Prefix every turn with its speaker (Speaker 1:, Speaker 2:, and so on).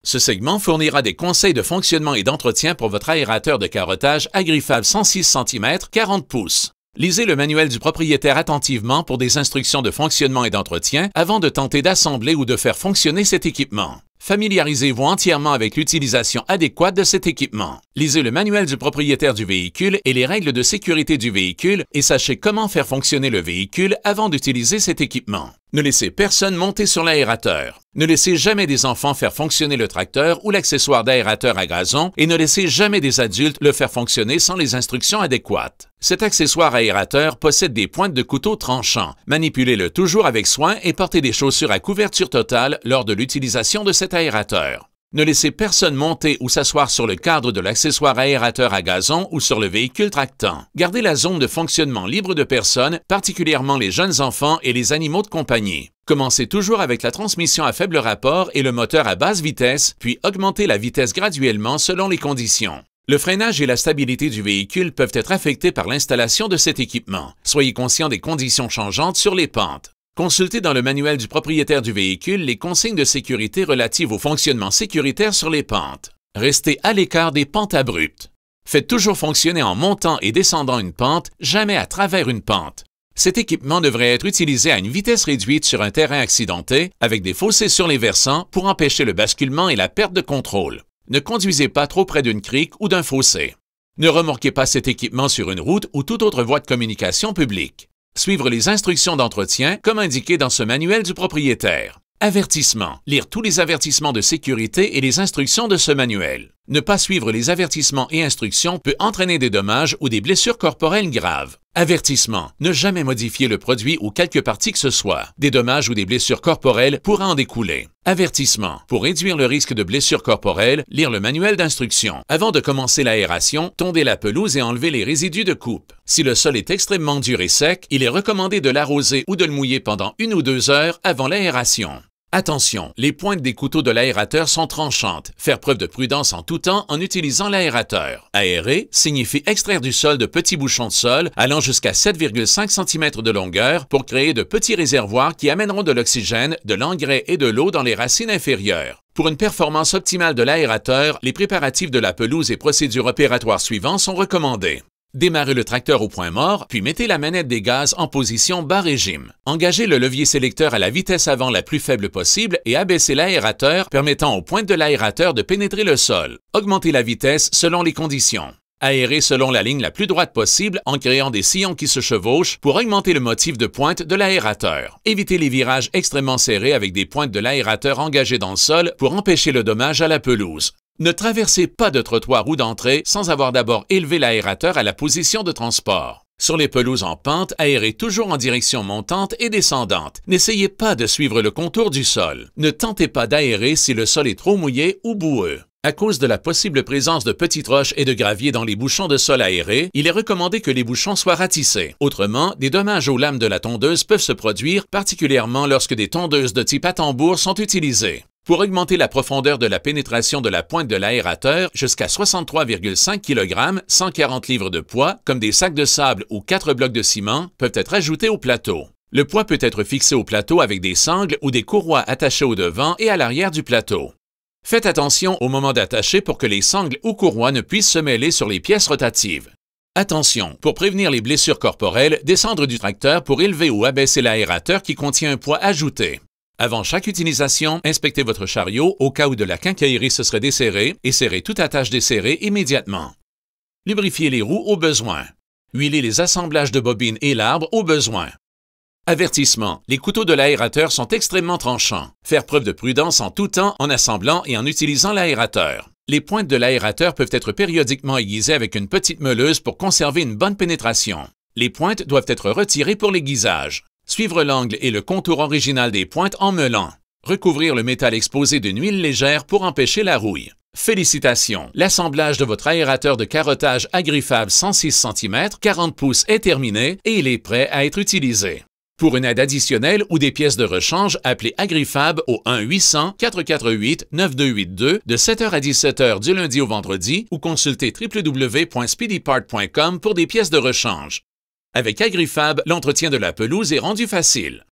Speaker 1: Ce segment fournira des conseils de fonctionnement et d'entretien pour votre aérateur de carottage Agrifab 106 cm 40 pouces. Lisez le manuel du propriétaire attentivement pour des instructions de fonctionnement et d'entretien avant de tenter d'assembler ou de faire fonctionner cet équipement. Familiarisez-vous entièrement avec l'utilisation adéquate de cet équipement. Lisez le manuel du propriétaire du véhicule et les règles de sécurité du véhicule et sachez comment faire fonctionner le véhicule avant d'utiliser cet équipement. Ne laissez personne monter sur l'aérateur. Ne laissez jamais des enfants faire fonctionner le tracteur ou l'accessoire d'aérateur à gazon et ne laissez jamais des adultes le faire fonctionner sans les instructions adéquates. Cet accessoire aérateur possède des pointes de couteau tranchant. Manipulez-le toujours avec soin et portez des chaussures à couverture totale lors de l'utilisation de cet aérateur. Ne laissez personne monter ou s'asseoir sur le cadre de l'accessoire aérateur à gazon ou sur le véhicule tractant. Gardez la zone de fonctionnement libre de personnes, particulièrement les jeunes enfants et les animaux de compagnie. Commencez toujours avec la transmission à faible rapport et le moteur à basse vitesse, puis augmentez la vitesse graduellement selon les conditions. Le freinage et la stabilité du véhicule peuvent être affectés par l'installation de cet équipement. Soyez conscient des conditions changeantes sur les pentes. Consultez dans le manuel du propriétaire du véhicule les consignes de sécurité relatives au fonctionnement sécuritaire sur les pentes. Restez à l'écart des pentes abruptes. Faites toujours fonctionner en montant et descendant une pente, jamais à travers une pente. Cet équipement devrait être utilisé à une vitesse réduite sur un terrain accidenté, avec des fossés sur les versants pour empêcher le basculement et la perte de contrôle. Ne conduisez pas trop près d'une crique ou d'un fossé. Ne remorquez pas cet équipement sur une route ou toute autre voie de communication publique. Suivre les instructions d'entretien comme indiqué dans ce manuel du propriétaire. Avertissement. Lire tous les avertissements de sécurité et les instructions de ce manuel. Ne pas suivre les avertissements et instructions peut entraîner des dommages ou des blessures corporelles graves. Avertissement. Ne jamais modifier le produit ou quelque partie que ce soit. Des dommages ou des blessures corporelles pourraient en découler. Avertissement. Pour réduire le risque de blessures corporelles, lire le manuel d'instruction. Avant de commencer l'aération, tondez la pelouse et enlevez les résidus de coupe. Si le sol est extrêmement dur et sec, il est recommandé de l'arroser ou de le mouiller pendant 1 ou 2 heures avant l'aération. Attention, les pointes des couteaux de l'aérateur sont tranchantes. Faire preuve de prudence en tout temps en utilisant l'aérateur. Aérer signifie extraire du sol de petits bouchons de sol allant jusqu'à 7,5 cm de longueur pour créer de petits réservoirs qui amèneront de l'oxygène, de l'engrais et de l'eau dans les racines inférieures. Pour une performance optimale de l'aérateur, les préparatifs de la pelouse et procédures opératoires suivantes sont recommandés. Démarrez le tracteur au point mort, puis mettez la manette des gaz en position bas régime. Engagez le levier sélecteur à la vitesse avant la plus faible possible et abaissez l'aérateur, permettant aux pointes de l'aérateur de pénétrer le sol. Augmentez la vitesse selon les conditions. Aérez selon la ligne la plus droite possible en créant des sillons qui se chevauchent pour augmenter le motif de pointe de l'aérateur. Évitez les virages extrêmement serrés avec des pointes de l'aérateur engagées dans le sol pour empêcher le dommage à la pelouse. Ne traversez pas de trottoir ou d'entrée sans avoir d'abord élevé l'aérateur à la position de transport. Sur les pelouses en pente, aérez toujours en direction montante et descendante. N'essayez pas de suivre le contour du sol. Ne tentez pas d'aérer si le sol est trop mouillé ou boueux. À cause de la possible présence de petites roches et de gravier dans les bouchons de sol aérés, il est recommandé que les bouchons soient ratissés. Autrement, des dommages aux lames de la tondeuse peuvent se produire, particulièrement lorsque des tondeuses de type à tambour sont utilisées. Pour augmenter la profondeur de la pénétration de la pointe de l'aérateur jusqu'à 63,5 kg, 140 livres de poids, comme des sacs de sable ou 4 blocs de ciment, peuvent être ajoutés au plateau. Le poids peut être fixé au plateau avec des sangles ou des courroies attachées au devant et à l'arrière du plateau. Faites attention au moment d'attacher pour que les sangles ou courroies ne puissent se mêler sur les pièces rotatives. Attention, pour prévenir les blessures corporelles, descendre du tracteur pour élever ou abaisser l'aérateur qui contient un poids ajouté. Avant chaque utilisation, inspectez votre chariot au cas où de la quincaillerie se serait desserrée et serrez toute attache desserrée immédiatement. Lubrifiez les roues au besoin. Huilez les assemblages de bobines et l'arbre au besoin. Avertissement. Les couteaux de l'aérateur sont extrêmement tranchants. Faire preuve de prudence en tout temps en assemblant et en utilisant l'aérateur. Les pointes de l'aérateur peuvent être périodiquement aiguisées avec une petite meuleuse pour conserver une bonne pénétration. Les pointes doivent être retirées pour l'aiguisage. Suivre l'angle et le contour original des pointes en meulant. Recouvrir le métal exposé d'une huile légère pour empêcher la rouille. Félicitations! L'assemblage de votre aérateur de carottage Agrifab 106 cm 40 pouces est terminé et il est prêt à être utilisé. Pour une aide additionnelle ou des pièces de rechange, appelez Agrifab au 1-800-448-9282 de 7h à 17h du lundi au vendredi ou consultez www.speedypart.com pour des pièces de rechange. Avec Agrifab, l'entretien de la pelouse est rendu facile.